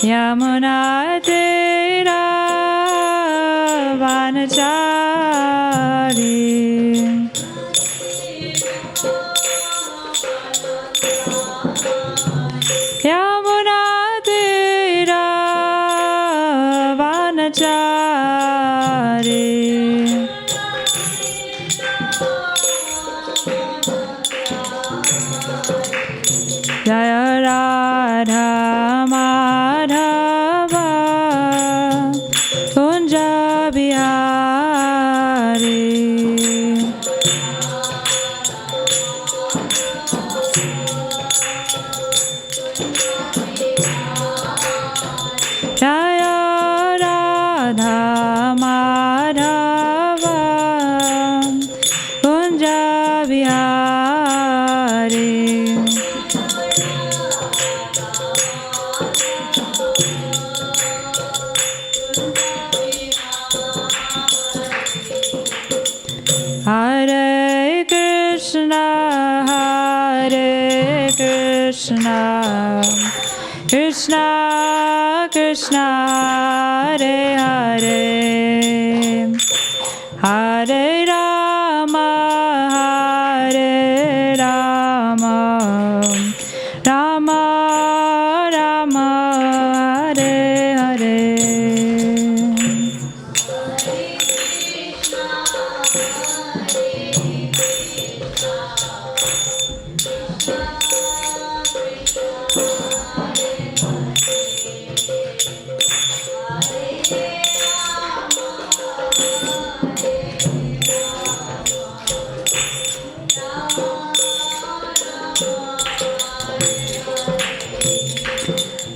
Yamuna Tira Vanachari Yamuna Tira Vanachari Jaya Radha Madhava Kunja Bihari Jaya Radha Madhava Kunja Bihari Hare Krishna, Krishna Krishna, Hare Hare, Hare Rama, Rama Rama, Hare Hare.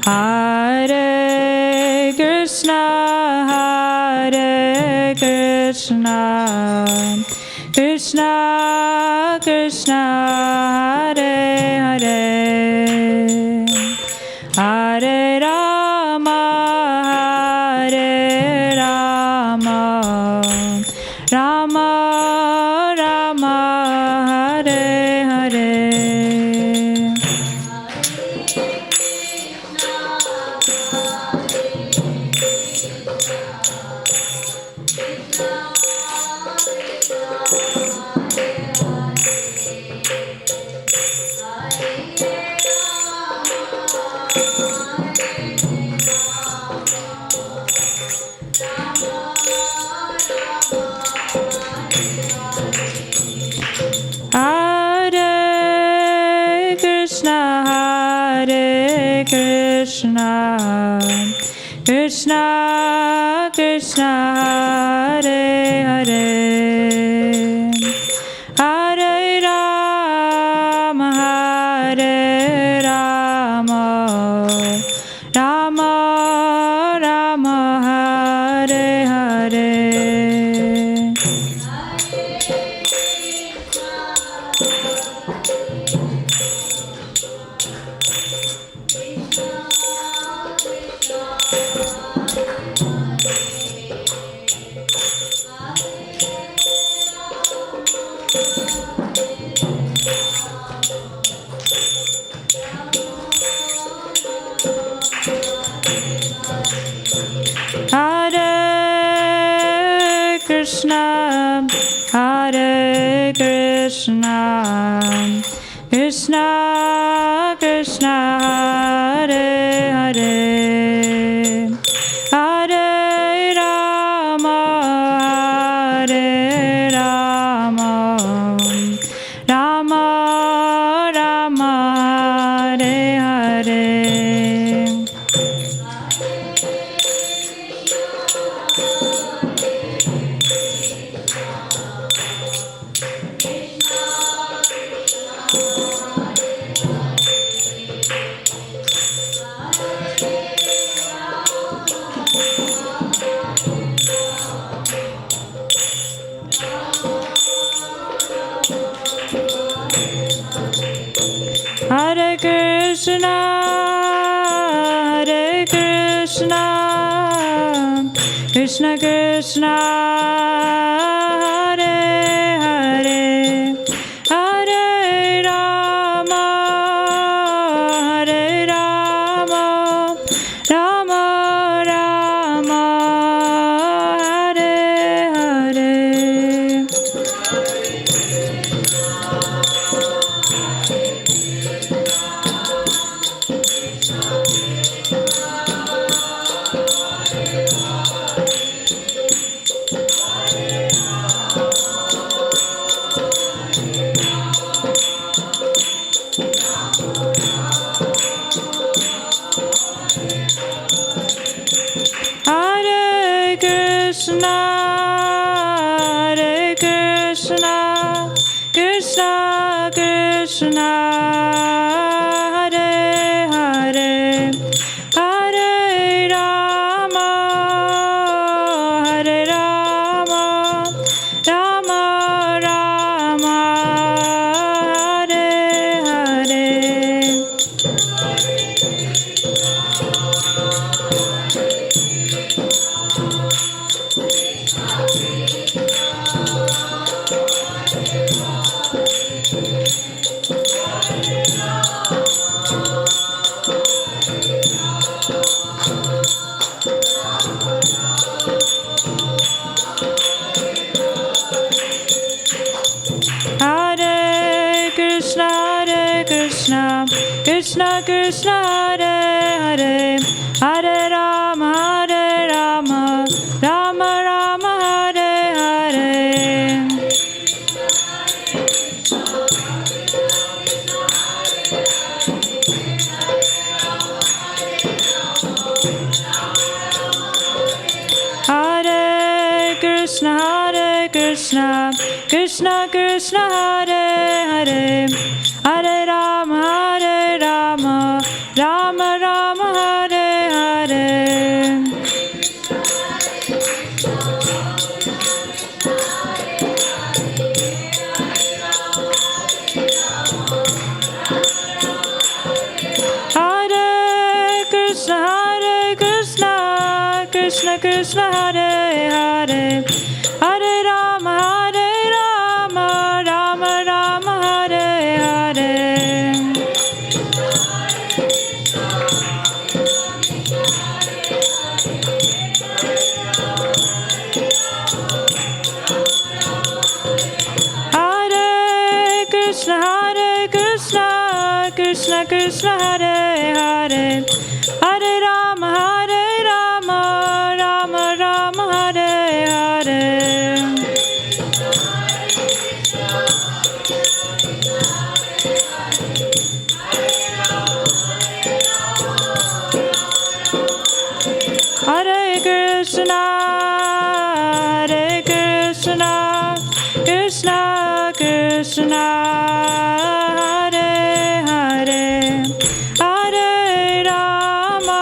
Hare Krishna, Krishna Krishna, Hare Hare, Hare Rama, Rama Rama, Hare Hare. Krishna Krishna, Hare Hare, Hare Rama, Rama Rama, Hare Hare. Hare Krishna, Krishna Krishna, Hare Hare, Hare Rama, Rama Rama, Hare Hare. Hare Krishna, Krishna Krishna, Hare Hare, Hare Rama, Rama Krishna, Hare Krishna, Krishna Krishna, Hare Hare, Hare Rama, Hare Rama, Rama Rama, Hare Hare. Hare Krishna, Krishna Krishna, Hare Hare, Hare Rama, Rama Rama, Hare Hare. Hare Krishna, Krishna Krishna, Hare Hare, Hare Rama, Rama Rama, Hare Hare. Hare Krishna, Krishna Krishna, Hare Hare, Hare Rama, Rama Rama, Hare Hare. Hare Krishna, Krishna Krishna, Hare Hare, Hare Rama, Rama Rama, Hare Hare. Hare Krishna, Krishna Krishna, Hare Hare, Hare Rama,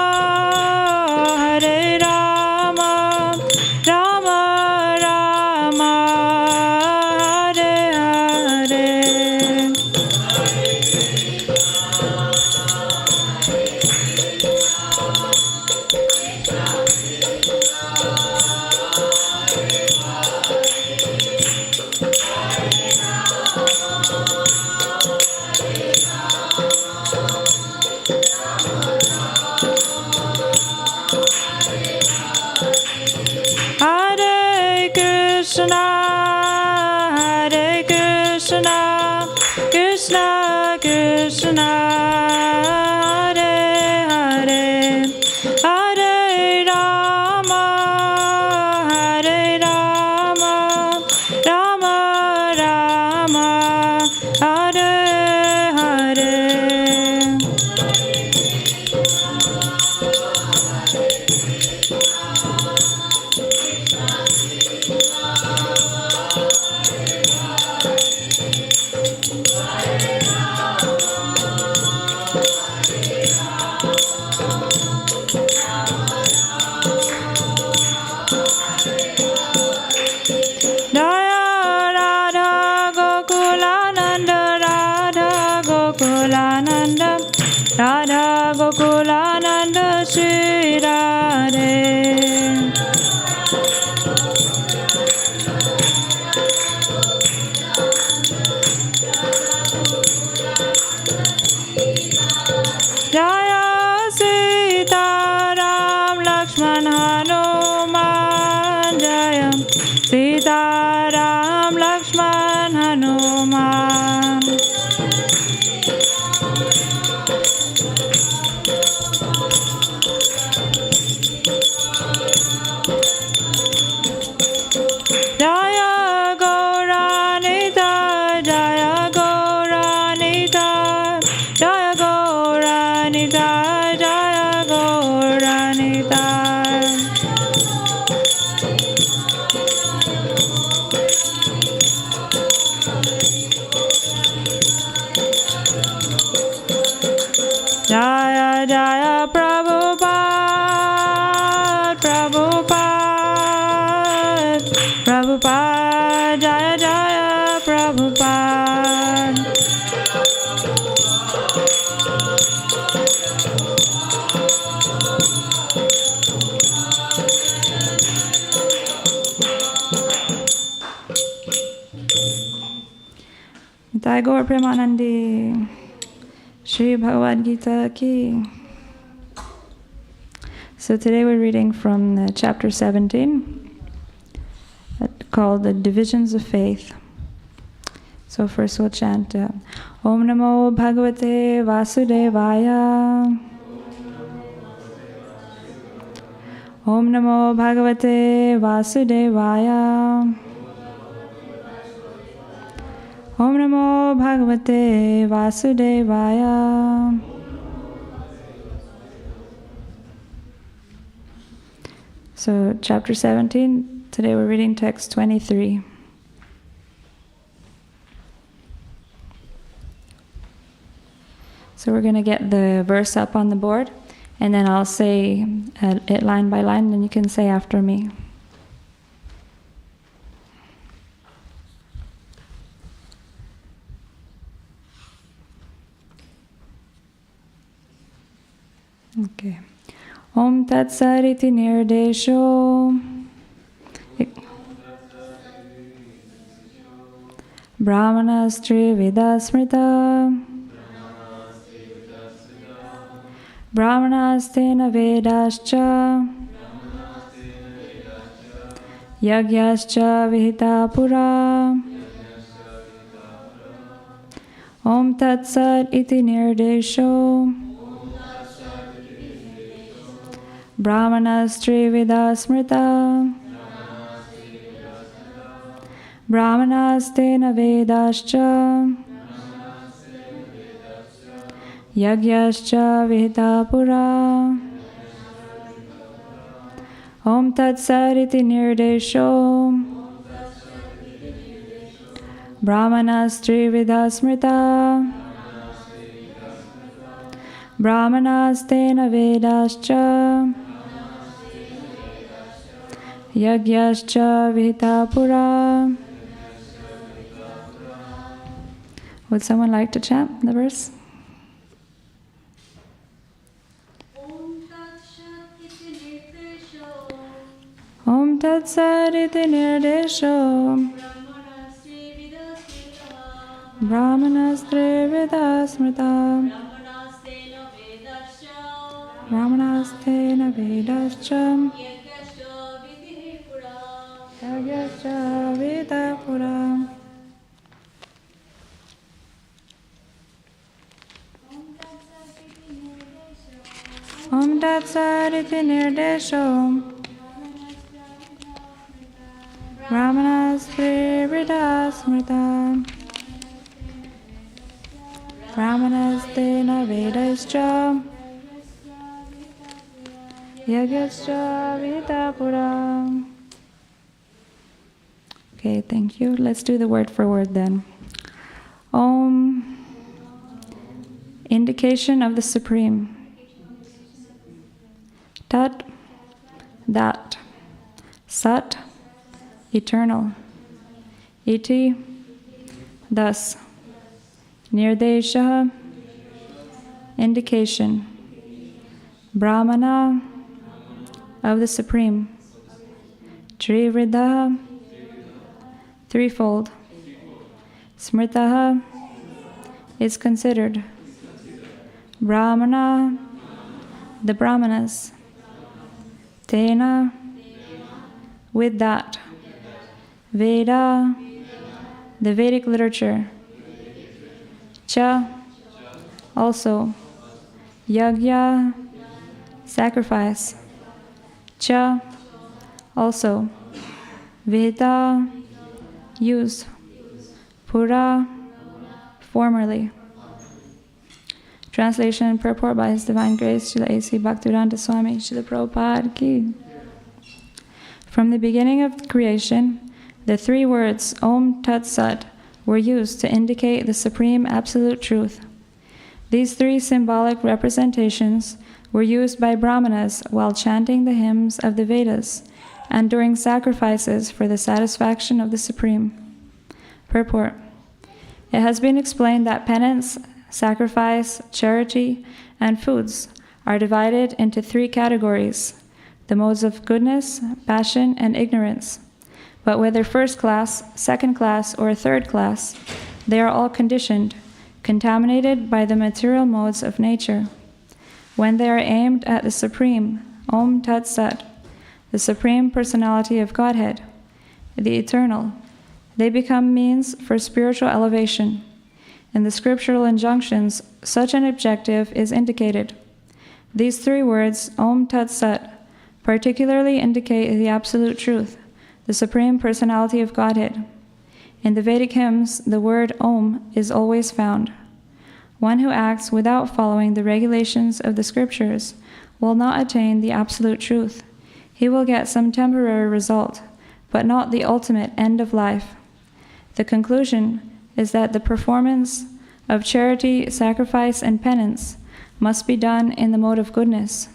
Rama Rama, Hare Hare. Hare Krishna, Krishna Krishna, Hare Hare, Hare Rama, Rama Rama, Hare Hare. Radha Gokulananda Shri Radhe. Jaya Sita Ram Lakshman Hanuman, Jaya Sita Ram Lakshman Hanuman. Jaya Gauranita, Jaya Gauranita, Jaya Gauranita, Jaya Jaya Prabhupada, Prabhupada, Prabhupada, Jaya Jaya Prabhupada. Nitai Gaur Premanandi. Shri Bhagavad Gita ki. So today we're reading from chapter 17, called The Divisions of Faith. So first we'll chant Om Namo Bhagavate Vasudevaya. Om Namo Bhagavate Vasudevaya. Om Namo Bhagavate Vasudevaya. So, chapter 17, today we're reading text 23. So we're going to get the verse up on the board, and then I'll say it line by line, and you can say after me. Okay. Om Tat Sariti Nirdesho Brahmanastri Vidasmrita Brahmanastena Vedascha Yagyascha Vihita Pura Om Tat Sat Iti Nirdesho Brahmanastri Vidasmrita Brahmanastena Vedascha Yagyascha Vihita Pura Om Tat Sariti Nirdesho Brahmanastri Vidasmrita Brahmanastena Vedascha Yagyascha Vihita Pura. Would someone like to chant the verse? Om Tat Sat Iti Nirdesho Brahmanastri Vidasmrita Brahmanastena Vedascha Yagyascha Vihita Pura. Om Tat Sat Iti Nirdesho Brahmanastri Vidasmrita Brahmanastena Vedascha Yagyascha Vihita Pura. Okay, thank you. Let's do the word for word then. Om, indication of the Supreme. Tat, that. Sat, eternal. Iti, thus. Nirdesha, indication. Brahmana, of the Supreme. Trivriddha, threefold. Smritaha, is considered. Brahmana, the Brahmanas. Tena, with that. Veda, the Vedic literature. Cha, also. Yagya, sacrifice. Cha, also. Vihita, use. Pura, formerly. Translation and purport by His Divine Grace, Srila A.C. Bhaktivedanta Swami, Srila Prabhupada Ki. From the beginning of creation, the three words Om Tat Sat were used to indicate the Supreme Absolute Truth. These three symbolic representations were used by Brahmanas while chanting the hymns of the Vedas and during sacrifices for the satisfaction of the Supreme. Purport. It has been explained that penance, sacrifice, charity, and foods are divided into three categories: the modes of goodness, passion, and ignorance. But whether first class, second class, or third class, they are all conditioned, contaminated by the material modes of nature. When they are aimed at the Supreme, Om Tat Sat, the Supreme Personality of Godhead, the Eternal, they become means for spiritual elevation. In the scriptural injunctions, such an objective is indicated. These three words, Om Tat Sat, particularly indicate the absolute truth, the Supreme Personality of Godhead. In the Vedic hymns, the word Om is always found. One who acts without following the regulations of the scriptures will not attain the absolute truth. He will get some temporary result, but not the ultimate end of life. The conclusion is that the performance of charity, sacrifice, and penance must be done in the mode of goodness.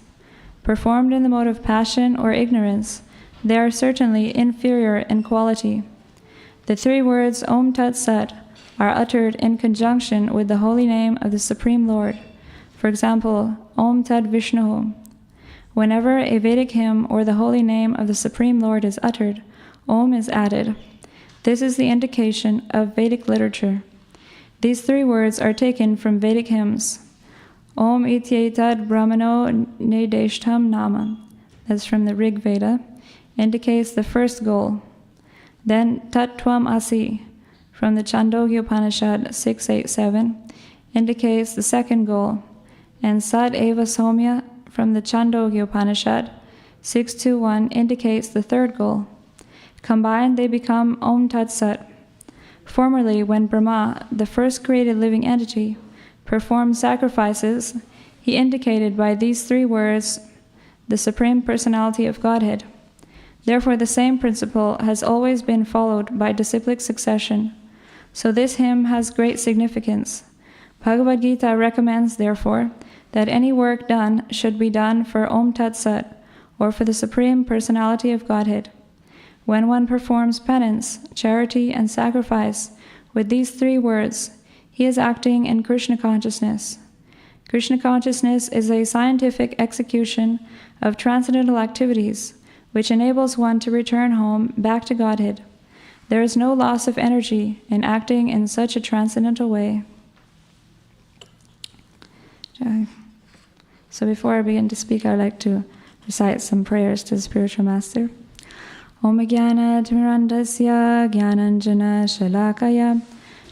Performed in the mode of passion or ignorance, they are certainly inferior in quality. The three words Om Tat Sat are uttered in conjunction with the holy name of the Supreme Lord. For example, Om Tat Vishnu. Whenever a Vedic hymn or the holy name of the Supreme Lord is uttered, Om is added. This is the indication of Vedic literature. These three words are taken from Vedic hymns. Om Ityetad Brahmano Nedeshtam Nama, that's from the Rig Veda, indicates the first goal. Then Tat Tvam Asi, from the Chandogya Upanishad 687, indicates the second goal, and Sad Eva Somya, from the Chandogya Upanishad 621, indicates the third goal. Combined, they become Om Tat Sat. Formerly, when Brahma, the first created living entity, performed sacrifices, he indicated by these three words the Supreme Personality of Godhead. Therefore, the same principle has always been followed by disciplic succession. So this hymn has great significance. Bhagavad Gita recommends, therefore, that any work done should be done for Om Tat Sat, or for the Supreme Personality of Godhead. When one performs penance, charity, and sacrifice with these three words, he is acting in Krishna consciousness. Krishna consciousness is a scientific execution of transcendental activities, which enables one to return home back to Godhead. There is no loss of energy in acting in such a transcendental way. So before I begin to speak, I'd like to recite some prayers to the spiritual master. Om Jnana Timirandasya Jnananjana Shalakaya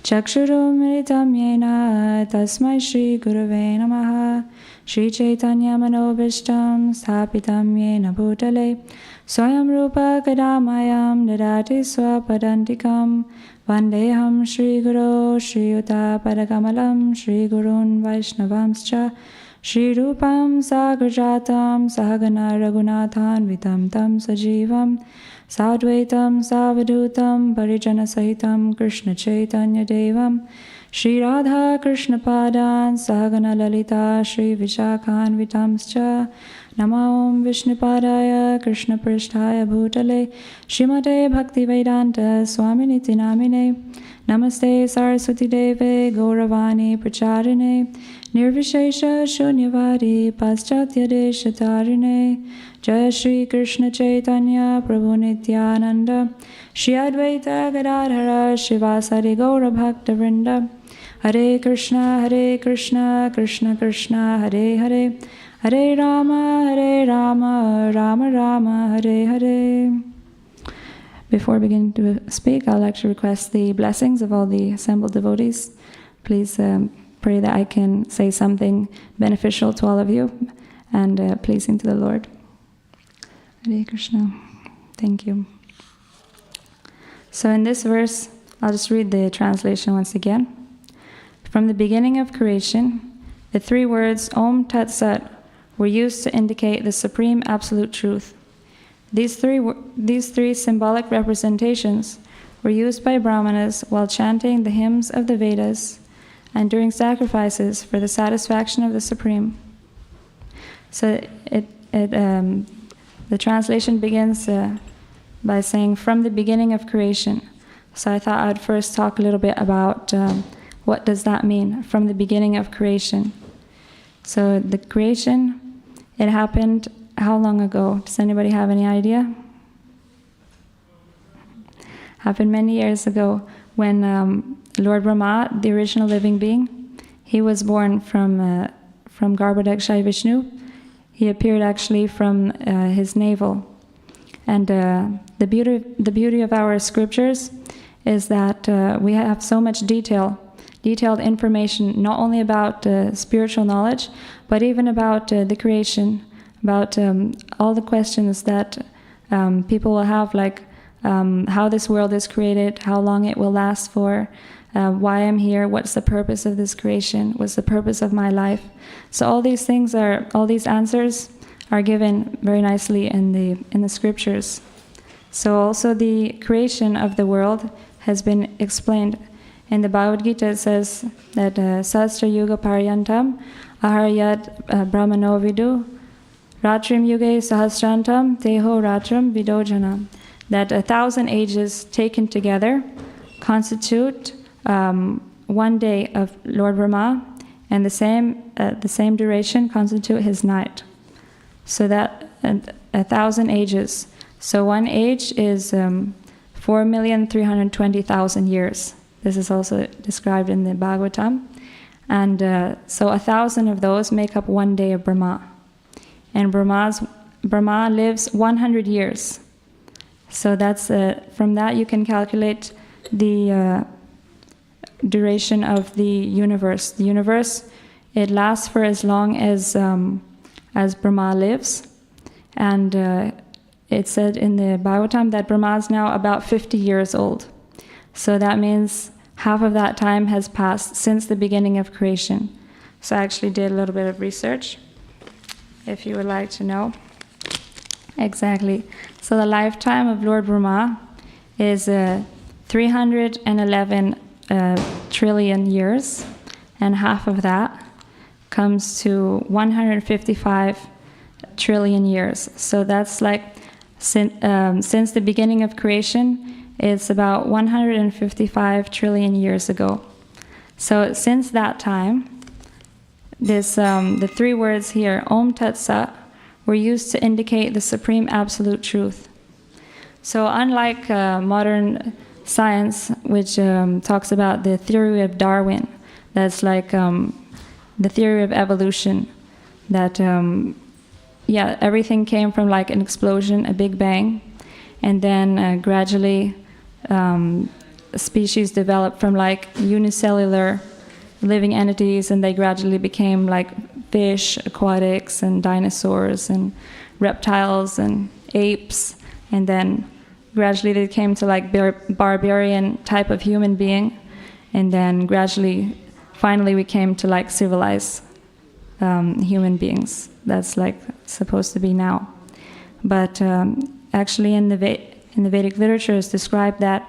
Chakshurum Mritam Yena Tasmai Shri Gurave Namaha Shri Chaitanya Manobishtam Sthapitam Yena Bhutale Swayam Rupa Kadamayam Dadati Swapadantikam Vandeham Shri Guru Shri Yuta Padakamalam Shri Gurun Vaishnavamscha Shri Rupam Sagrajatam Sahagana Raghunathan Vitam Tam Sajivam Sadvaitam Savadutam Parijana Sahitam Krishna Chaitanya Devam Shri Radha Krishna Padan Sahagana Lalita Shri Vishakhan Vitamscha Nama Om Vishnupadaya Krishna Prishtaya Bhutale Shrimate Bhakti Vedanta Swaminiti Namine Namaste Saraswati Deve Gauravani Pracharine Nirvishesha Shunyavadi Paschatya Deshatarine Jaya Shri Krishna Chaitanya Prabhu Nityananda Shri Advaita Gadadhara Shivasari Gaura Bhakta Vrinda Hare Krishna Krishna Krishna Hare Hare Hare Rama Rama Rama Hare Hare. Before I begin to speak, I'd like to request the blessings of all the assembled devotees. Please pray that I can say something beneficial to all of you and pleasing to the Lord. Hare Krishna. Thank you. So in this verse, I'll just read the translation once again. From the beginning of creation, the three words Om Tat Sat were used to indicate the supreme absolute truth. These three symbolic representations were used by Brahmanas while chanting the hymns of the Vedas and during sacrifices for the satisfaction of the Supreme. So the translation begins by saying, from the beginning of creation. So I thought I'd first talk a little bit about what does that mean, from the beginning of creation. So the creation, it happened how long ago? Does anybody have any idea? Happened many years ago when Lord Brahma, the original living being, he was born from Garbhodakshai Vishnu. He appeared actually from his navel. And the beauty of our scriptures is that we have so much detailed information, not only about spiritual knowledge, but even about the creation, about all the questions that people will have, like how this world is created, how long it will last for, why I'm here, what's the purpose of this creation, what's the purpose of my life. So all these answers are given very nicely in the scriptures. So also the creation of the world has been explained. In the Bhagavad Gita it says that Sastra Yuga Paryantam Aharyat Brahmano Vidu Ratrim Yuge Sahasrantam Teho Ratram Vidojana. That 1,000 ages taken together constitute one day of Lord Brahma, and the same duration constitute his night. So that 1,000 ages. So one age is 4,320,000 years. This is also described in the Bhagavatam. And so 1,000 of those make up one day of Brahma. And Brahma lives 100 years. So that's from that you can calculate the duration of the universe. The universe, it lasts for as long as Brahma lives. And it said in the Bhagavatam that Brahma is now about 50 years old. So that means half of that time has passed since the beginning of creation. So I actually did a little bit of research, if you would like to know. Exactly. So the lifetime of Lord Brahma is 311 trillion years, and half of that comes to 155 trillion years. So that's like since the beginning of creation, it's about 155 trillion years ago. So since that time, the three words here, Om Tat Sat, were used to indicate the supreme absolute truth. So unlike modern science, which talks about the theory of Darwin, that's like the theory of evolution, that everything came from like an explosion, a big bang, and then gradually species developed from like unicellular living entities, and they gradually became like fish, aquatics, and dinosaurs, and reptiles, and apes, and then gradually they came to like barbarian type of human being, and then gradually, finally we came to like civilized human beings. That's like supposed to be now. But actually in the Vedic literature it's described that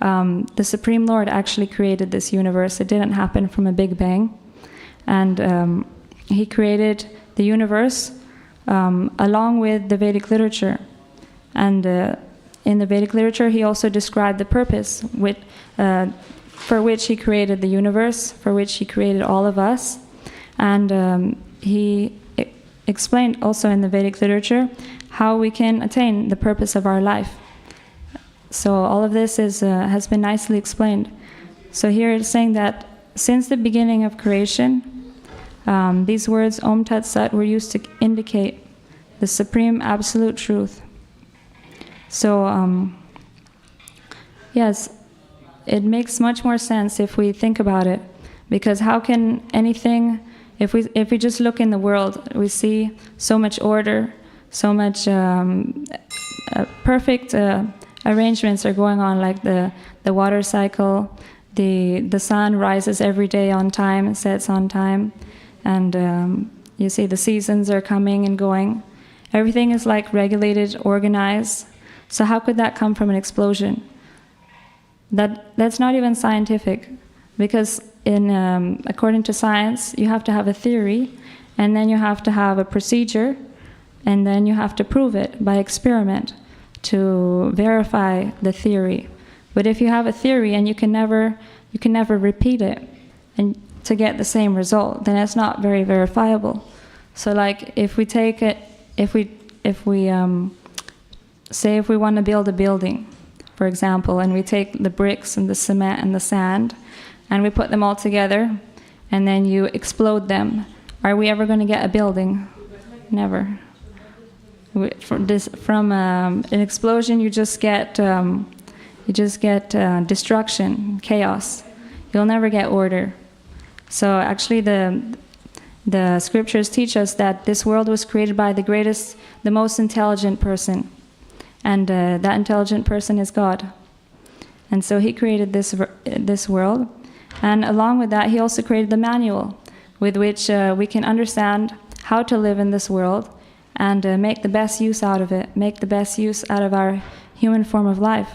the Supreme Lord actually created this universe. It didn't happen from a big bang. And he created the universe along with the Vedic literature. And in the Vedic literature he also described the purpose for which he created the universe, for which he created all of us. And he explained also in the Vedic literature how we can attain the purpose of our life. So all of this has been nicely explained. So here it's saying that since the beginning of creation, these words Om Tat Sat were used to indicate the supreme absolute truth. So yes, it makes much more sense if we think about it, because how can anything, if we just look in the world, we see so much order, so much perfect arrangements are going on, like the water cycle, the sun rises every day on time, sets on time, and you see the seasons are coming and going. Everything is like regulated, organized. So how could that come from an explosion? That's not even scientific, because according to science, you have to have a theory, and then you have to have a procedure, and then you have to prove it by experiment to verify the theory. But if you have a theory and you can never repeat it and to get the same result, then it's not very verifiable. So like if we take it, if we say if we want to build a building, for example, and we take the bricks and the cement and the sand and we put them all together and then you explode them, are we ever going to get a building? Never. From an explosion, you just get destruction, chaos. You'll never get order. So actually, the scriptures teach us that this world was created by the most intelligent person, and that intelligent person is God. And so He created this world, and along with that, He also created the manual with which we can understand how to live in this world and make the best use out of it, make the best use out of our human form of life.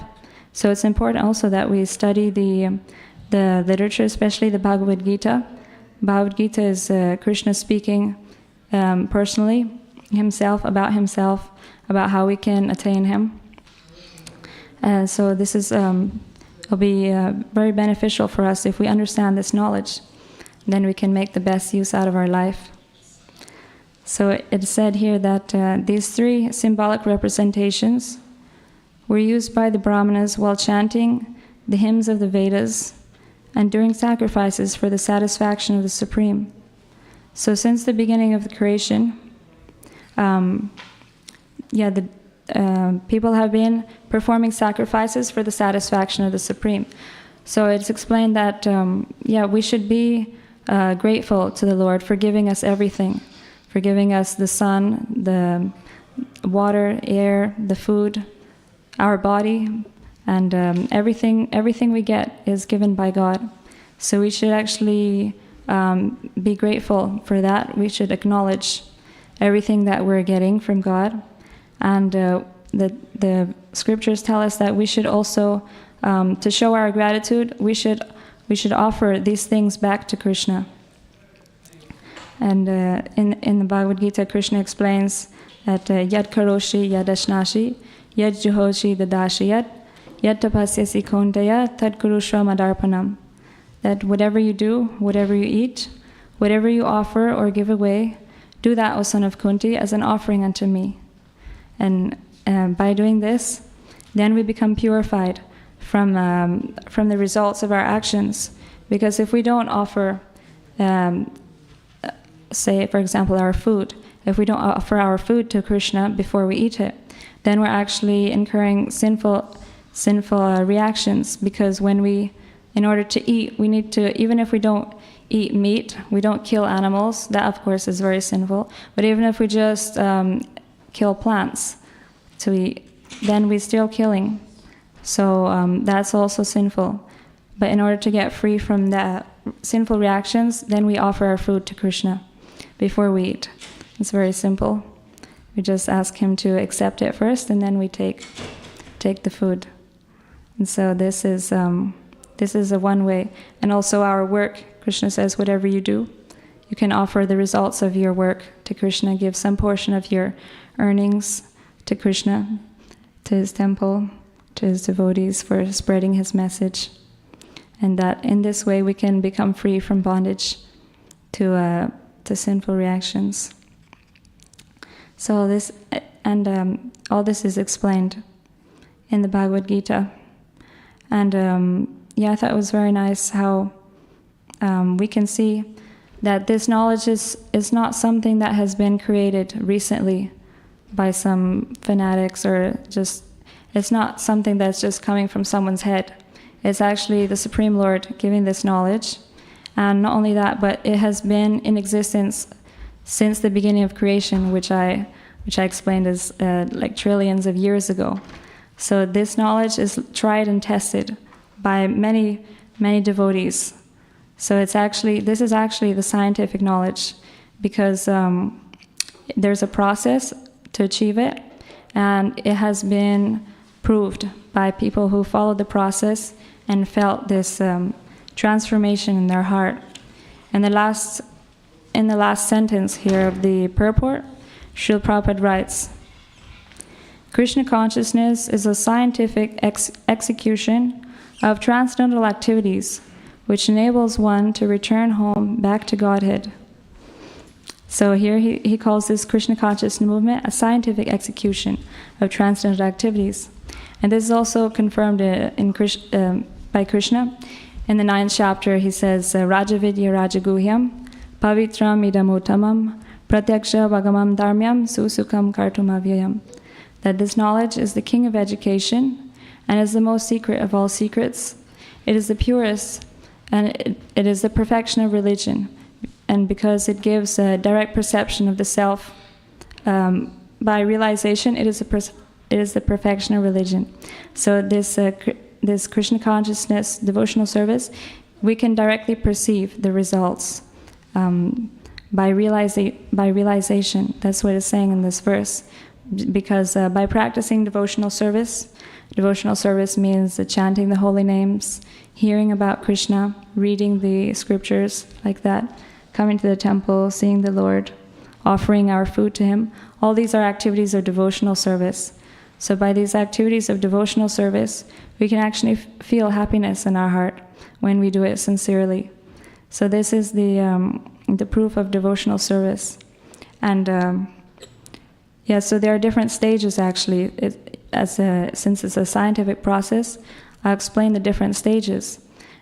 So it's important also that we study the literature, especially the Bhagavad Gita. Bhagavad Gita is Krishna speaking personally, about himself, about how we can attain Him. So this is will be very beneficial for us if we understand this knowledge. Then we can make the best use out of our life. So it is said here that these three symbolic representations were used by the Brahmanas while chanting the hymns of the Vedas and during sacrifices for the satisfaction of the Supreme. So since the beginning of the creation, people have been performing sacrifices for the satisfaction of the Supreme. So it's explained that, we should be grateful to the Lord for giving us everything, for giving us the sun, the water, air, the food, our body, and everything we get is given by God. So we should actually be grateful for that. We should acknowledge everything that we're getting from God. And the scriptures tell us that we should also, to show our gratitude, we should offer these things back to Krishna. And in the Bhagavad Gita, Krishna explains that yad karoshi yad ashnashi yad juhoshi dadashiyat yad tapasyasi konteya tad kurushva madarpanam. That whatever you do, whatever you eat, whatever you offer or give away, do that, O son of Kunti, as an offering unto me. And by doing this, then we become purified from the results of our actions. Because if we don't offer, say, for example, our food, if we don't offer our food to Krishna before we eat it, then we're actually incurring sinful reactions. Because in order to eat, we need to, even if we don't eat meat, we don't kill animals, that of course is very sinful, but even if we just kill plants to eat, then we're still killing. So that's also sinful. But in order to get free from the sinful reactions, then we offer our food to Krishna before we eat. It's very simple. We just ask Him to accept it first, and then we take the food. And so this is a one way. And also our work, Krishna says, whatever you do, you can offer the results of your work to Krishna, give some portion of your earnings to Krishna, to His temple, to His devotees for spreading His message. And that in this way we can become free from bondage to sinful reactions. So this, and all this is explained in the Bhagavad Gita. And I thought it was very nice how we can see that this knowledge is not something that has been created recently by some fanatics, or just, it's not something that's just coming from someone's head. It's actually the Supreme Lord giving this knowledge. And not only that, but it has been in existence since the beginning of creation, which I explained as like trillions of years ago. So this knowledge is tried and tested by many, many devotees. So this is actually the scientific knowledge, because there's a process to achieve it, and it has been proved by people who followed the process and felt this transformation in their heart. And in the last sentence here of the purport, Srila Prabhupada writes, Krishna consciousness is a scientific execution of transcendental activities which enables one to return home back to Godhead. So here he calls this Krishna consciousness movement a scientific execution of transcendental activities. And this is also confirmed by Krishna. In the 9th chapter, he says, Rajavidya Rajaguhyam, Pavitram Idamuttamam, Pratyaksha Bhagamam Dharmyam, Susukam Kartumavyayam. That this knowledge is the king of education and is the most secret of all secrets. It is the purest and it is the perfection of religion. And because it gives a direct perception of the self by realization, it is the perfection of religion. So this Krishna consciousness devotional service, we can directly perceive the results by realization. That's what it's saying in this verse. Because by practicing devotional service means chanting the holy names, hearing about Krishna, reading the scriptures like that, coming to the temple, seeing the Lord, offering our food to Him. All these are activities of devotional service. So by these activities of devotional service, we can actually feel happiness in our heart when we do it sincerely. So this is the proof of devotional service. And so there are different stages actually. Since it's a scientific process, I'll explain the different stages.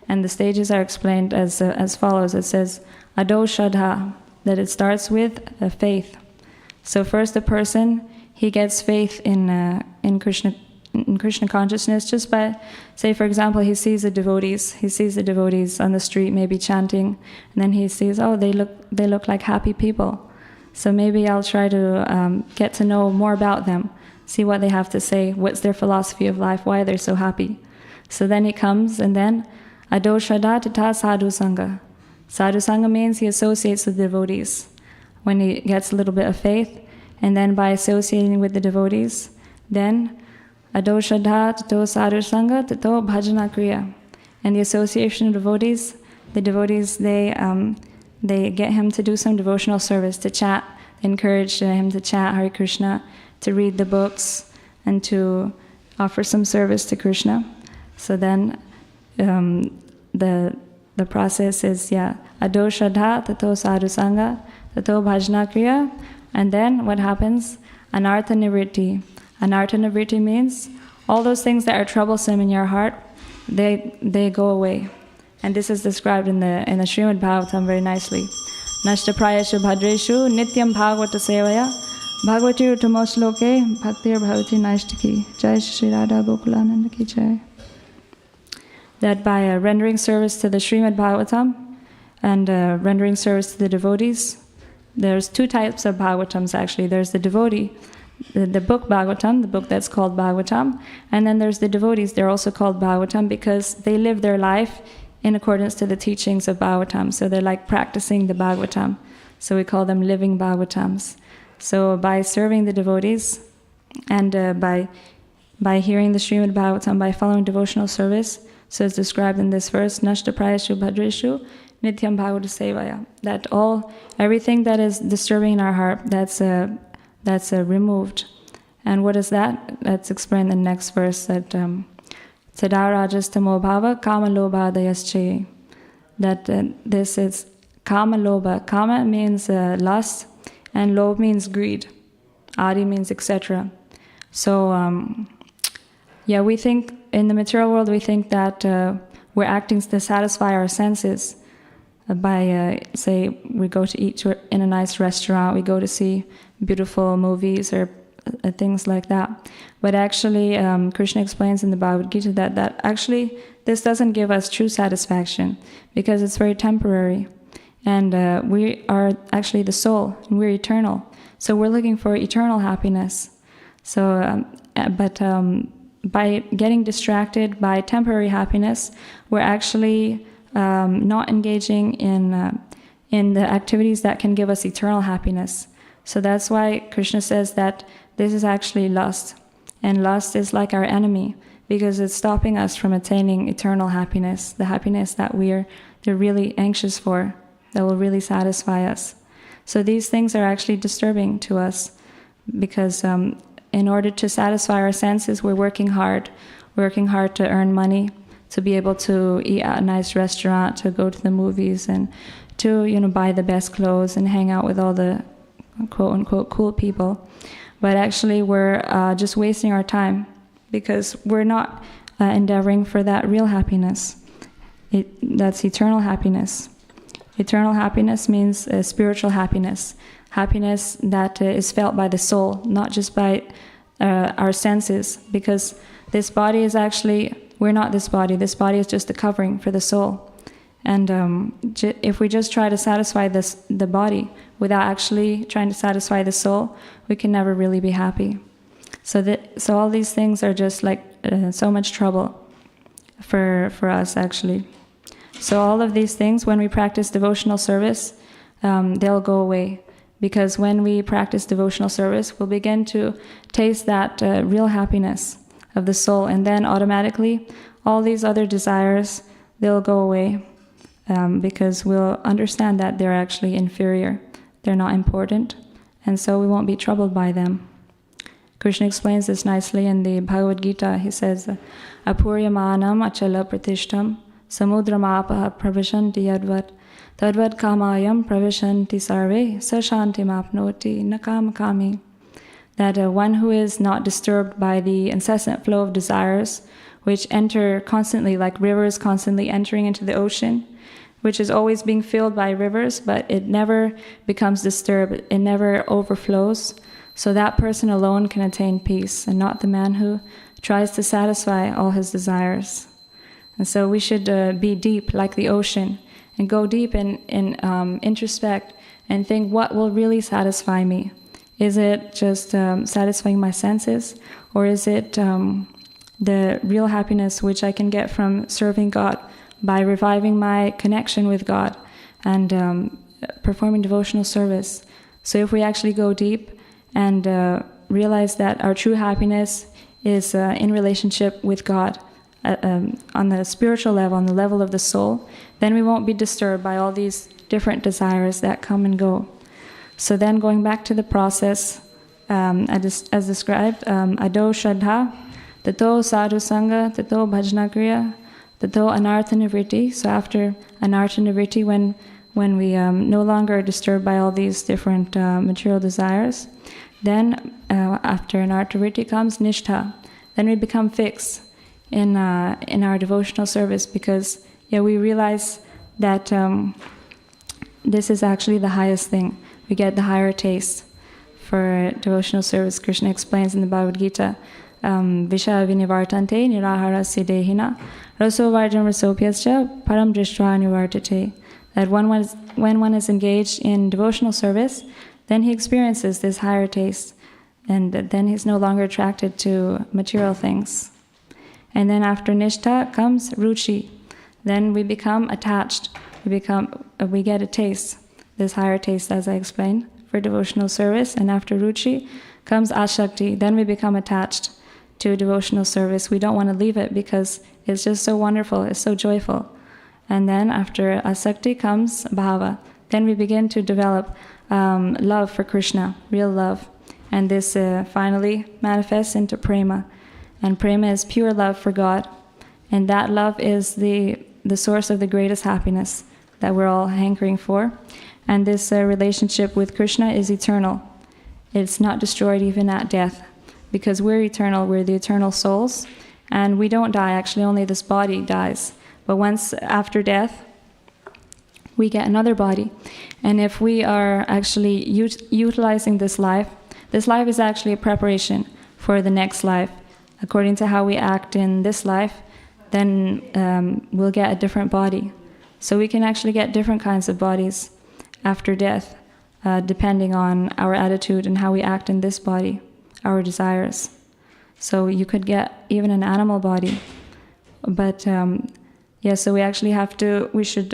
And the stages are explained as follows. It says, Ado Shraddha, that it starts with faith. So first the person, he gets faith in Krishna consciousness just by, say for example, he sees the devotees on the street maybe chanting, and then he sees, oh, they look like happy people. So maybe I'll try to get to know more about them, see what they have to say, what's their philosophy of life, why they're so happy. So then he comes, and then Ado Shraddha Tata Sadhu Sangha. Sadhu Sangha means he associates with devotees when he gets a little bit of faith, and then by associating with the devotees, then Ado Shraddha Tato Sadhu Sangha Tato Bhajana Kriya. And the association of devotees, the devotees, they get him to do some devotional service, to chant, encourage him to chant Hare Krishna, to read the books, and to offer some service to Krishna. So then the process is, Ado Shraddha, Tato Sadhu Sangha, Tato Bhajana Kriya, and then what happens? Anartha Nivritti. Anartha Nivritti means all those things that are troublesome in your heart, they go away. And this is described in the Srimad Bhagavatam very nicely. Nashta prayashu bhadreshu nityam bhagavata sevaya bhagavati utamos loke bhaktir bhavati naishtaki. Jai Shri Radha Gokulananda ki jai. That by rendering service to the Srimad Bhagavatam and rendering service to the devotees, there's two types of Bhagavatams actually. There's the devotee, the book Bhagavatam, the book that's called Bhagavatam, and then there's the devotees. They're also called Bhagavatam because they live their life in accordance to the teachings of Bhagavatam. So they're like practicing the Bhagavatam. So we call them living Bhagavatams. So by serving the devotees and by hearing the Srimad Bhagavatam, by following devotional service, so it's described in this verse, Nashta prayashu bhadreshu nityam bhagavata sevaya. That everything that is disturbing in our heart, that's removed. And what is that? That's explained in the next verse, that Sadarajas bhava kama lobha dayasche. That this is kama lobha. Kama means lust, and lob means greed. Adi means etc. So we think in the material world, we think that we're acting to satisfy our senses by, say, we go to eat in a nice restaurant, we go to see beautiful movies or things like that. But actually, Krishna explains in the Bhagavad Gita that actually this doesn't give us true satisfaction because it's very temporary. And we are actually the soul, and we're eternal. So we're looking for eternal happiness. So, by getting distracted by temporary happiness, we're actually not engaging in the activities that can give us eternal happiness. So that's why Krishna says that this is actually lust. And lust is like our enemy, because it's stopping us from attaining eternal happiness, the happiness that they're really anxious for, that will really satisfy us. So these things are actually disturbing to us, because in order to satisfy our senses, we're working hard to earn money, to be able to eat at a nice restaurant, to go to the movies, and to buy the best clothes and hang out with all the quote-unquote cool people. But actually we're just wasting our time, because we're not endeavoring for that real happiness. That's eternal happiness. Eternal happiness means spiritual happiness, happiness that is felt by the soul, not just by our senses, because this body is actually, we're not this body. This body is just a covering for the soul. And if we just try to satisfy the body without actually trying to satisfy the soul, we can never really be happy. So all these things are just like so much trouble for us, actually. So all of these things, when we practice devotional service, they'll go away. Because when we practice devotional service, we'll begin to taste that real happiness of the soul, and then automatically all these other desires, they'll go away, because we'll understand that they're actually inferior, they're not important, and so we won't be troubled by them. Krishna explains this nicely in the Bhagavad Gita. He says, Apuryamanam achala pratishtam samudramāpaha pravishanti yadvat tadvat kamayam pravishanti sarve sashantim apnoti nakamakami. That one who is not disturbed by the incessant flow of desires, which enter constantly, like rivers constantly entering into the ocean, which is always being filled by rivers, but it never becomes disturbed, it never overflows. So that person alone can attain peace, and not the man who tries to satisfy all his desires. And so we should be deep like the ocean, and go deep in introspect and think, what will really satisfy me? Is it just satisfying my senses, or is it the real happiness which I can get from serving God by reviving my connection with God and performing devotional service? So if we actually go deep and realize that our true happiness is in relationship with God on the spiritual level, on the level of the soul, then we won't be disturbed by all these different desires that come and go. So then going back to the process, as described, ado shraddha, tato sadhu sangha, tato bhajana kriya, tato anartha nivritti. So after anartha nivritti, when we no longer are disturbed by all these different material desires, then after anartha nivritti comes nishtha. Then we become fixed in our devotional service, because we realize that this is actually the highest thing. We get the higher taste for devotional service. Krishna explains in the Bhagavad Gita, Visha vinivartante nirahara sidehina raso varjam rasopyascha param drishtva nivartate. That when one is engaged in devotional service, then he experiences this higher taste, and then he's no longer attracted to material things. And then after nishtha comes ruchi. Then we become attached. We get a taste, this higher taste, as I explained, for devotional service. And after ruchi comes ashakti. Then we become attached to devotional service. We don't want to leave it because it's just so wonderful, it's so joyful. And then after asakti comes bhava. Then we begin to develop love for Krishna, real love. And this finally manifests into prema. And prema is pure love for God. And that love is the source of the greatest happiness that we're all hankering for. And this relationship with Krishna is eternal. It's not destroyed even at death, because we're eternal, we're the eternal souls, and we don't die. Actually, only this body dies. But once after death, we get another body. And if we are actually utilizing this life is actually a preparation for the next life. According to how we act in this life, then we'll get a different body. So we can actually get different kinds of bodies after death, depending on our attitude and how we act in this body, our desires. So you could get even an animal body. But so we actually we should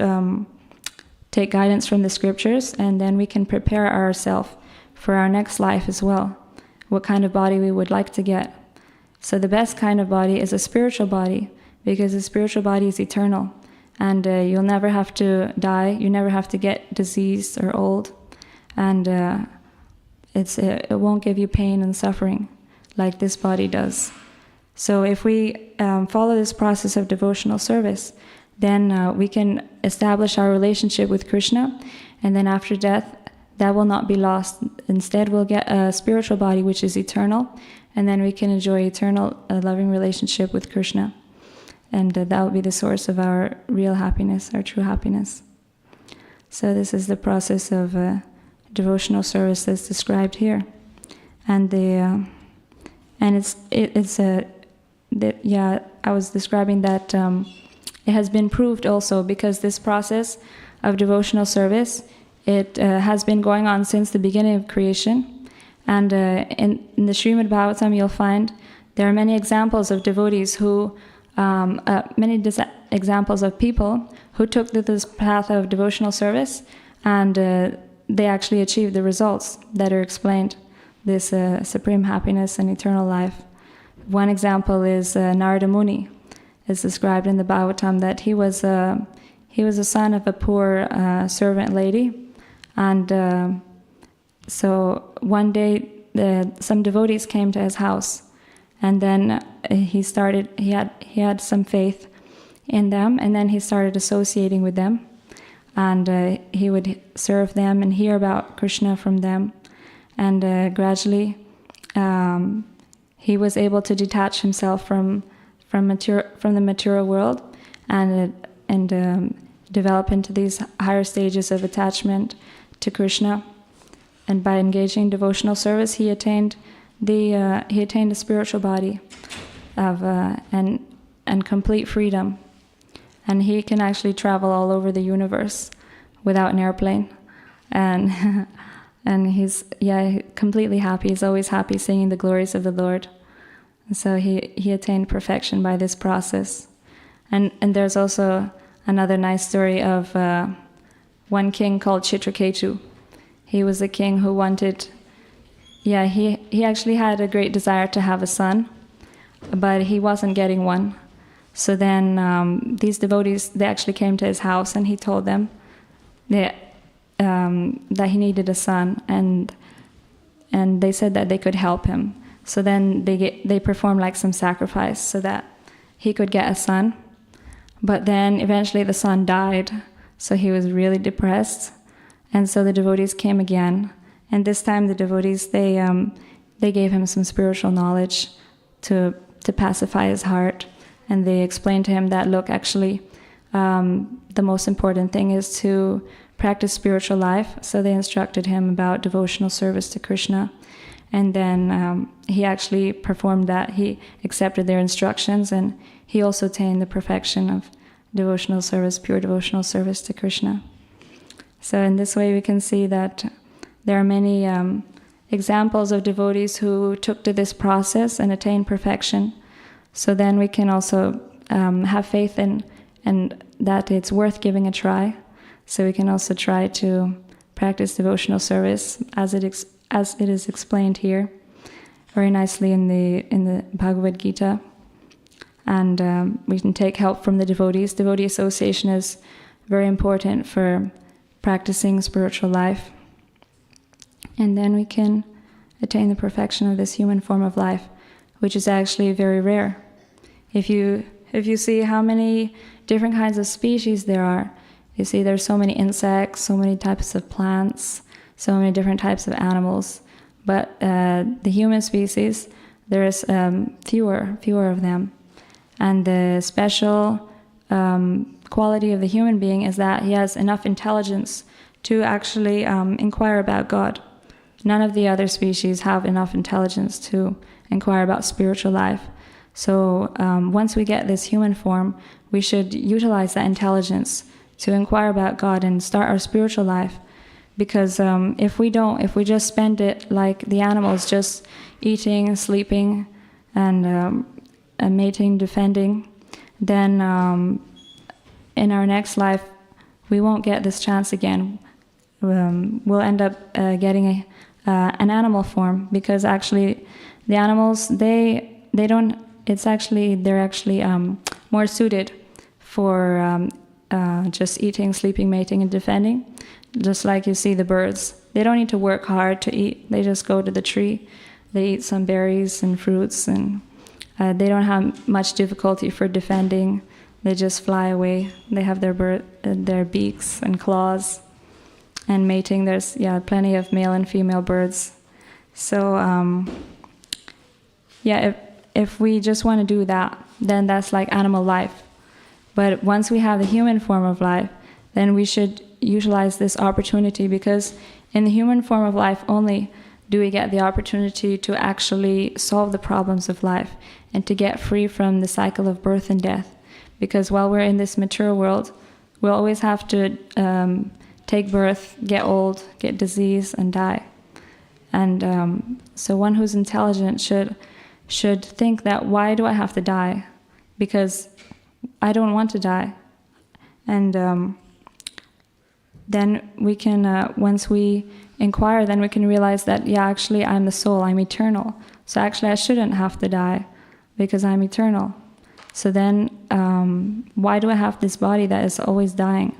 take guidance from the scriptures, and then we can prepare ourselves for our next life as well, what kind of body we would like to get. So the best kind of body is a spiritual body, because the spiritual body is eternal, and you'll never have to die, you never have to get diseased or old, and it won't give you pain and suffering like this body does. So if we follow this process of devotional service, then we can establish our relationship with Krishna, and then after death, that will not be lost. Instead, we'll get a spiritual body which is eternal, and then we can enjoy eternal loving relationship with Krishna. And that will be the source of our real happiness, our true happiness. So this is the process of devotional service that's described here. And I was describing that it has been proved also, because this process of devotional service, it has been going on since the beginning of creation. And in the Srimad Bhagavatam, you'll find there are many examples of devotees who, examples of people who took this path of devotional service, and they actually achieved the results that are explained, this supreme happiness and eternal life. One example is Narada Muni. It's described in the Bhagavatam that he was a son of a poor servant lady, and so one day some devotees came to his house, and then he had some faith in them, and then he started associating with them, and he would serve them and hear about Krishna from them, and gradually he was able to detach himself from the material world and develop into these higher stages of attachment to Krishna. And by engaging in devotional service, he attained a spiritual body of and complete freedom. And he can actually travel all over the universe without an airplane. And and he's completely happy. He's always happy singing the glories of the Lord. And so he attained perfection by this process. And there's also another nice story of one king called Chitraketu. He was a king who wanted, he actually had a great desire to have a son, but he wasn't getting one. So then these devotees, they actually came to his house, and he told them that he needed a son, and they said that they could help him. So then they performed like some sacrifice so that he could get a son. But then eventually the son died, so he was really depressed. And so the devotees came again, and this time the devotees, they gave him some spiritual knowledge to pacify his heart, and they explained to him that, look, actually, the most important thing is to practice spiritual life. So they instructed him about devotional service to Krishna, and then he actually performed that. He accepted their instructions, and he also attained the perfection of devotional service, pure devotional service to Krishna. So in this way we can see that there are many examples of devotees who took to this process and attained perfection. So then we can also have faith in that it's worth giving a try. So we can also try to practice devotional service as it is explained here very nicely in the Bhagavad Gita. And we can take help from the devotees. Devotee association is very important for practicing spiritual life. And then we can attain the perfection of this human form of life, which is actually very rare. If you see how many different kinds of species there are, you see there's so many insects, so many types of plants, so many different types of animals. But the human species, there is fewer of them. And the special quality of the human being is that he has enough intelligence to actually inquire about God. None of the other species have enough intelligence to inquire about spiritual life. So once we get this human form, we should utilize that intelligence to inquire about God and start our spiritual life. Because if we just spend it like the animals, just eating, sleeping, and mating, defending, then in our next life, we won't get this chance again. We'll end up getting an animal form, because actually the animals, they they don't. They're actually more suited for just eating, sleeping, mating, and defending. Just like you see the birds, they don't need to work hard to eat. They just go to the tree, they eat some berries and fruits, and they don't have much difficulty for defending. They just fly away. They have their beaks and claws. And mating, there's plenty of male and female birds. So if we just want to do that, then that's like animal life. But once we have the human form of life, then we should utilize this opportunity, because in the human form of life only do we get the opportunity to actually solve the problems of life and to get free from the cycle of birth and death. Because while we're in this material world, we'll always have to take birth, get old, get disease, and die. And so one who's intelligent should think that, why do I have to die? Because I don't want to die. And then we can, once we inquire, then we can realize that, actually I'm the soul, I'm eternal. So actually I shouldn't have to die, because I'm eternal. So then why do I have this body that is always dying?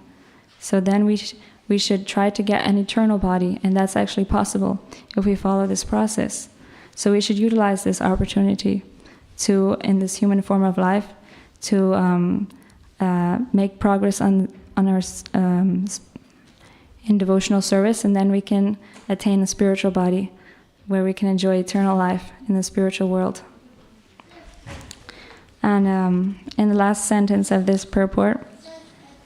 So then we should try to get an eternal body, and that's actually possible if we follow this process. So we should utilize this opportunity to, in this human form of life, to make progress on our in devotional service, and then we can attain a spiritual body where we can enjoy eternal life in the spiritual world. And in the last sentence of this purport,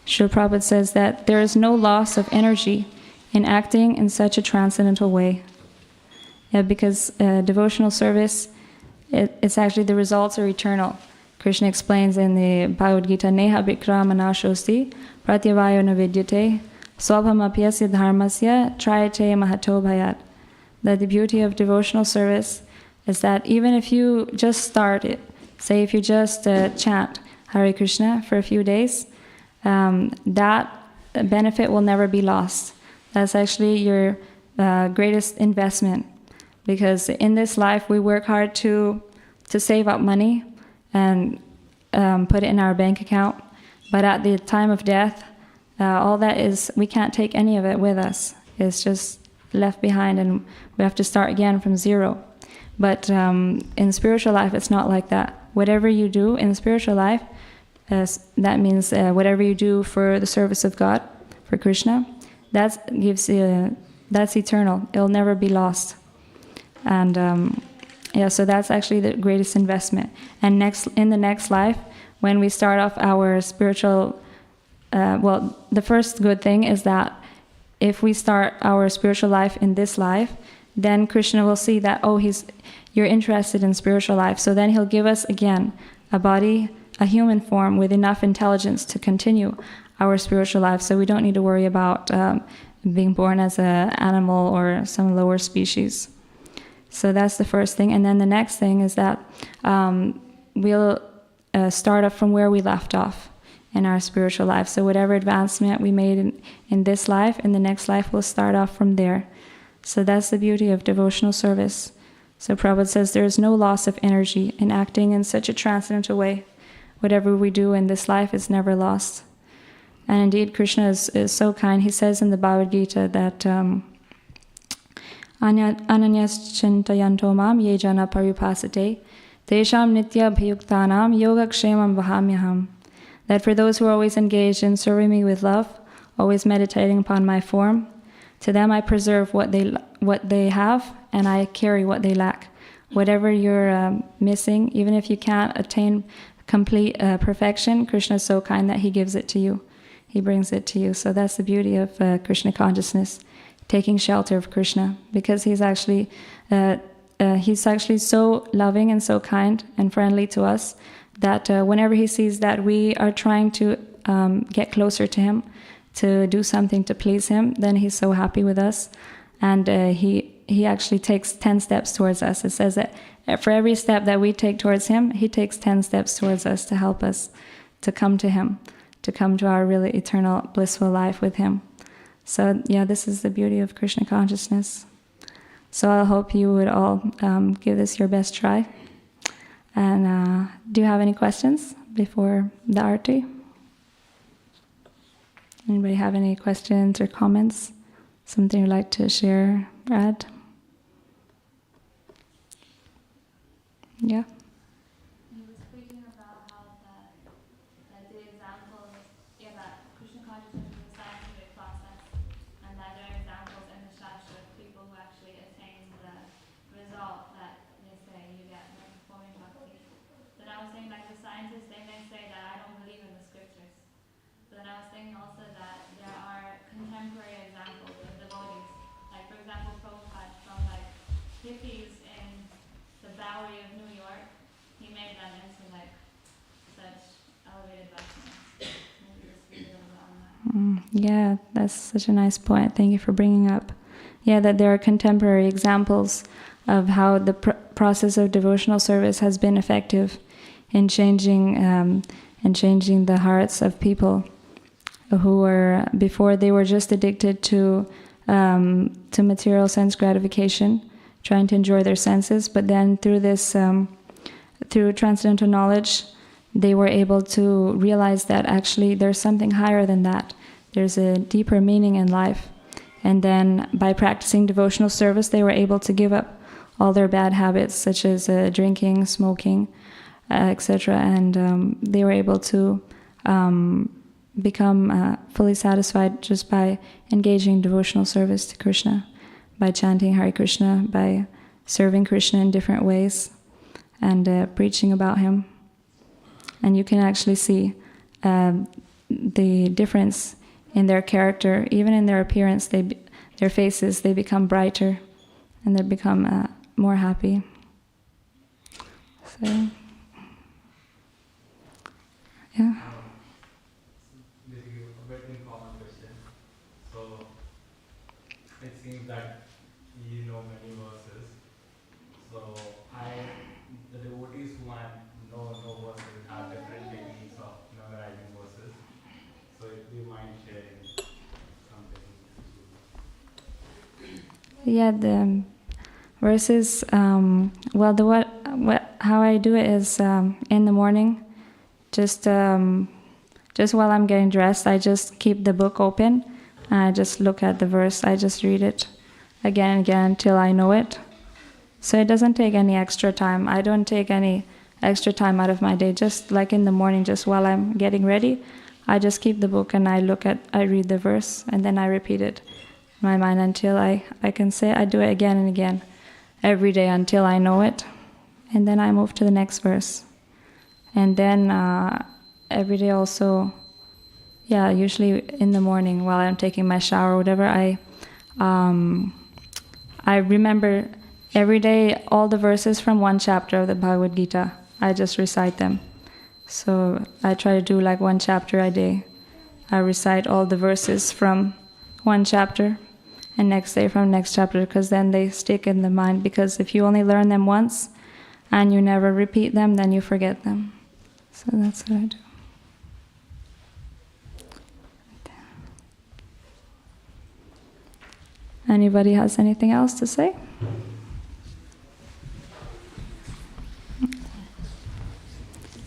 Srila Prabhupada says that there is no loss of energy in acting in such a transcendental way. Because devotional service, it's actually, the results are eternal. Krishna explains in the Bhagavad Gita, Neha Vikramana Pratyavayo Navidyate Swabhamapyasya Dharmasya Trayate Mahato Bhayat. That the beauty of devotional service is that even if you just start it, say if you just chant Hare Krishna for a few days, that benefit will never be lost. That's actually your greatest investment, because in this life we work hard to save up money and put it in our bank account, but at the time of death, all that is, we can't take any of it with us. It's just left behind, and we have to start again from zero. But in spiritual life, it's not like that. Whatever you do in spiritual life, that means whatever you do for the service of God, for Krishna, that's eternal. It'll never be lost. And so that's actually the greatest investment. And in the next life, when we start off our spiritual, the first good thing is that if we start our spiritual life in this life, then Krishna will see that, you're interested in spiritual life. So then he'll give us again a body, a human form with enough intelligence to continue our spiritual life. So we don't need to worry about being born as an animal or some lower species. So that's the first thing. And then the next thing is that we'll start off from where we left off in our spiritual life. So whatever advancement we made in this life, in the next life, we'll start off from there. So that's the beauty of devotional service. So Prabhupada says there is no loss of energy in acting in such a transcendental way. Whatever we do in this life is never lost. And indeed, Krishna is so kind. He says in the Bhagavad Gita that Ananyas chintayanto mam ye jana paripasate tesham nitya bhayuktanam yogakshemam vahamyaham. That for those who are always engaged in serving me with love, always meditating upon my form, to them I preserve what they have, and I carry what they lack. Whatever you're missing, even if you can't attain complete perfection, Krishna is so kind that he gives it to you. He brings it to you. So that's the beauty of Krishna consciousness, taking shelter of Krishna, because he's actually so loving and so kind and friendly to us that whenever he sees that we are trying to get closer to him, to do something to please him, then he's so happy with us. And he actually takes 10 steps towards us. It says that for every step that we take towards him, he takes 10 steps towards us to help us to come to him, to come to our really eternal, blissful life with him. So this is the beauty of Krishna consciousness. So I hope you would all give this your best try. And do you have any questions before the Arti? Anybody have any questions or comments? Something you'd like to share, add? Yeah? You were speaking about how the examples, that Krishna consciousness is a scientific process, and that there are examples in the Shastra of people who actually attain the result that they say you get by performing bhakti. But I was saying, like the scientists, they may say that I don't believe in the scriptures. But then I was saying also that there are contemporary examples of devotees. Like for example, Prabhupada from like hippies in the Bowery of New York, he made them into like such elevated Vaishnavas. Maybe just speak a little bit on that. Yeah, that's such a nice point. Thank you for bringing up. Yeah, that there are contemporary examples of how the process of devotional service has been effective in changing the hearts of people who were before they were just addicted to material sense gratification, trying to enjoy their senses. But then through this, through transcendental knowledge, they were able to realize that actually there's something higher than that. There's a deeper meaning in life. And then by practicing devotional service, they were able to give up all their bad habits, such as drinking, smoking, etc. And they were able to become fully satisfied just by engaging in devotional service to Krishna, by chanting Hare Krishna, by serving Krishna in different ways, and preaching about him. And you can actually see the difference in their character, even in their appearance. Their faces, they become brighter, and they become more happy. So, yeah. Basically, a bit common question. So, it seems that you know many verses. So, the devotees who know verses have different techniques of memorizing verses. So, if you mind sharing something. Yeah, the verses. How I do it is in the morning. Just while I'm getting dressed, I just keep the book open, and I just look at the verse. I just read it again and again until I know it. So it doesn't take any extra time. I don't take any extra time out of my day. Just like in the morning, just while I'm getting ready, I just keep the book and I read the verse, and then I repeat it in my mind until I can say. I do it again and again every day until I know it, and then I move to the next verse. And then every day also, usually in the morning while I'm taking my shower or whatever, I remember every day all the verses from one chapter of the Bhagavad Gita. I just recite them. So I try to do like one chapter a day. I recite all the verses from one chapter, and next day from next chapter, because then they stick in the mind. Because if you only learn them once and you never repeat them, then you forget them. So that's what I do. Anybody has anything else to say?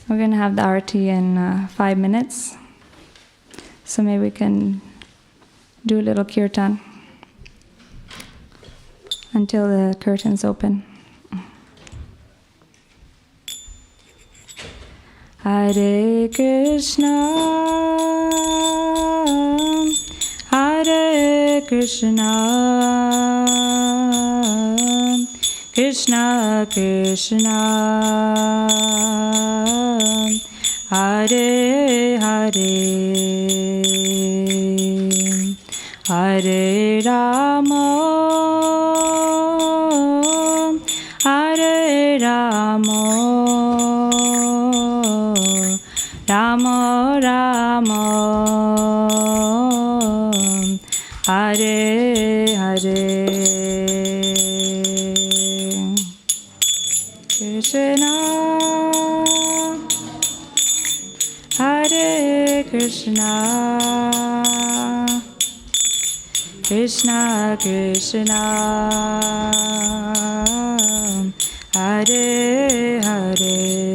We're going to have the Arti in 5 minutes. So maybe we can do a little kirtan until the curtains open. Hare Krishna, Hare Krishna, Krishna Krishna, Hare Hare, Hare Rama, Hare Rama, Rama Rama, Hare Hare. Krishna, Hare Krishna, Krishna Krishna, Hare Hare.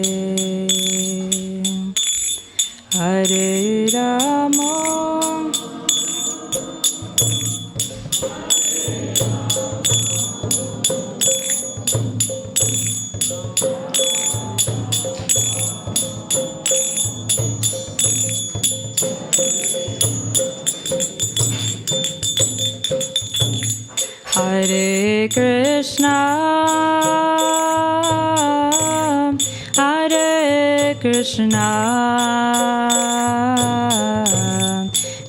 Krishna, Hare Krishna,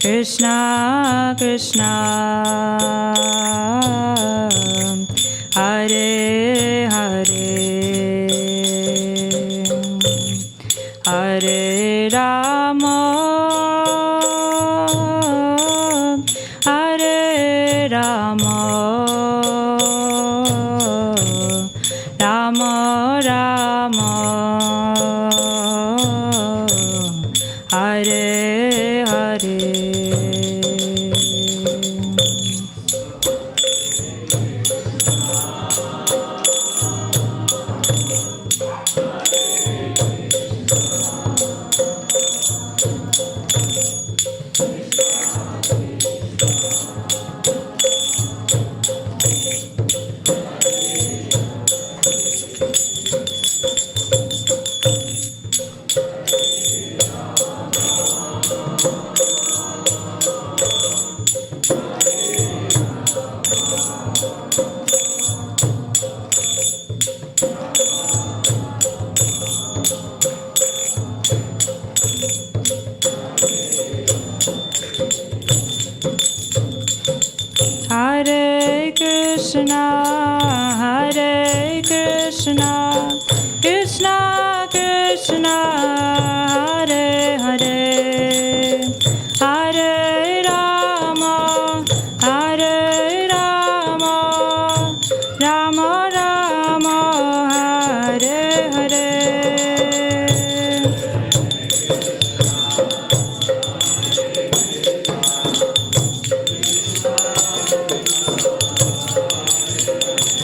Krishna Krishna, Hare